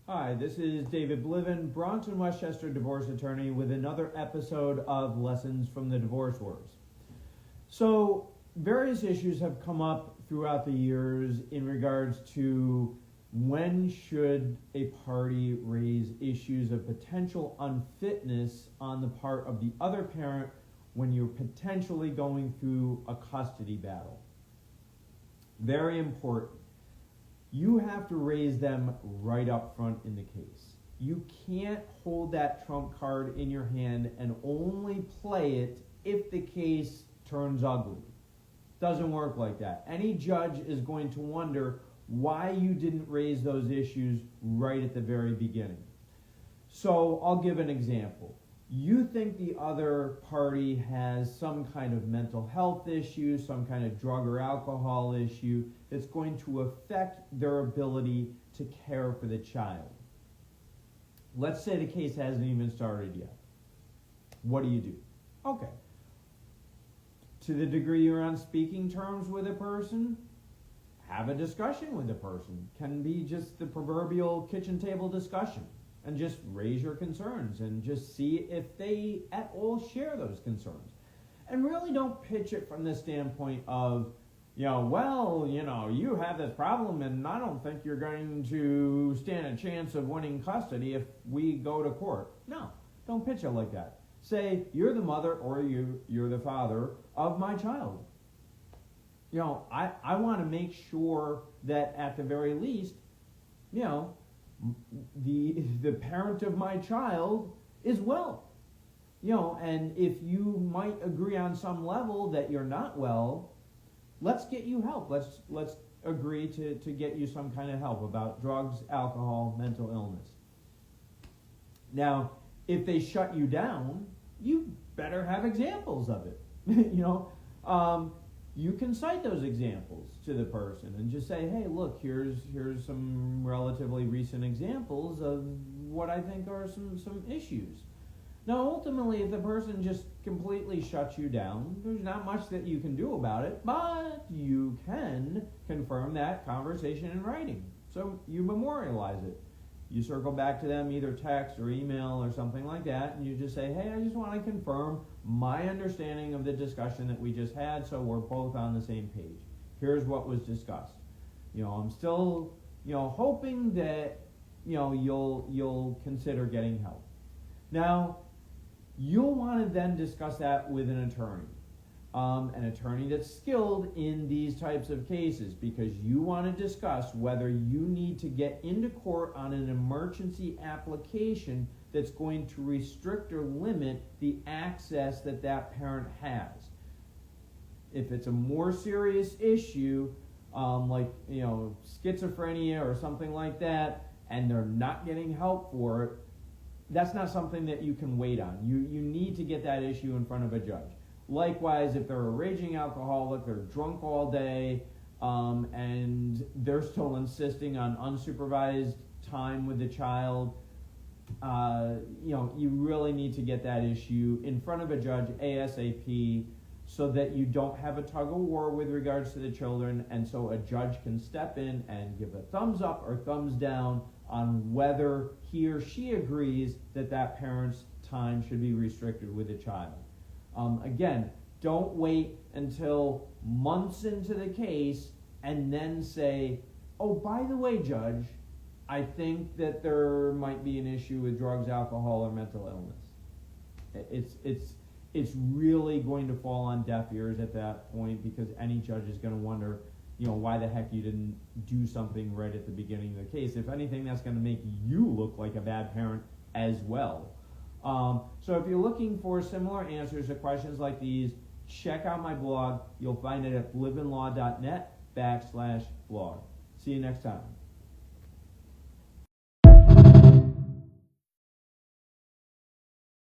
Hi, this is David Bliven, Bronx and Westchester divorce attorney with another episode of Lessons from the Divorce Wars. So, various issues have come up throughout the years in regards to when should a party raise issues of potential unfitness on the part of the other parent when you're potentially going through a custody battle. Very important. You have to raise them right up front in the case. You can't hold that trump card in your hand and only play it if the case turns ugly. Doesn't work like that. Any judge is going to wonder why you didn't raise those issues right at the very beginning. So I'll give an example. You think the other party has some kind of mental health issue, some kind of drug or alcohol issue that's going to affect their ability to care for the child. Let's say the case hasn't even started yet. What do? Okay. To the degree you're on speaking terms with a person, have a discussion with the person. Can be just the proverbial kitchen table discussion. And just raise your concerns and just see if they at all share those concerns. And really don't pitch it from the standpoint of, you have this problem and I don't think you're going to stand a chance of winning custody if we go to court. No, don't pitch it like that. Say, you're the mother or you're the father of my child. I want to make sure that at the very least, the parent of my child is well. And if you might agree on some level that you're not well, let's get you help. Let's agree to get you some kind of help about drugs, alcohol, mental illness. Now, if they shut you down, you better have examples of it. You can cite those examples to the person and just say, hey, look, here's some relatively recent examples of what I think are some issues. Now, ultimately, if the person just completely shuts you down, there's not much that you can do about it, but you can confirm that conversation in writing. So you memorialize it. You circle back to them, either text or email or something like that, and you just say, hey, I just want to confirm my understanding of the discussion that we just had so we're both on the same page. Here's what was discussed. I'm still, hoping that, you'll consider getting help. Now, you'll want to then discuss that with an attorney that's skilled in these types of cases, because you want to discuss whether you need to get into court on an emergency application that's going to restrict or limit the access that parent has. If it's a more serious issue, like schizophrenia or something like that, and they're not getting help for it, that's not something that you can wait on. You need to get that issue in front of a judge. Likewise, if they're a raging alcoholic, they're drunk all day, and they're still insisting on unsupervised time with the child, you really need to get that issue in front of a judge ASAP so that you don't have a tug of war with regards to the children, and so a judge can step in and give a thumbs up or thumbs down on whether he or she agrees that parent's time should be restricted with the child. Again, don't wait until months into the case and then say, oh, by the way, Judge, I think that there might be an issue with drugs, alcohol, or mental illness. It's really going to fall on deaf ears at that point, because any judge is going to wonder, why the heck you didn't do something right at the beginning of the case. If anything, that's going to make you look like a bad parent as well. So if you're looking for similar answers to questions like these, check out my blog. You'll find it at blivenlaw.net/blog. See you next time.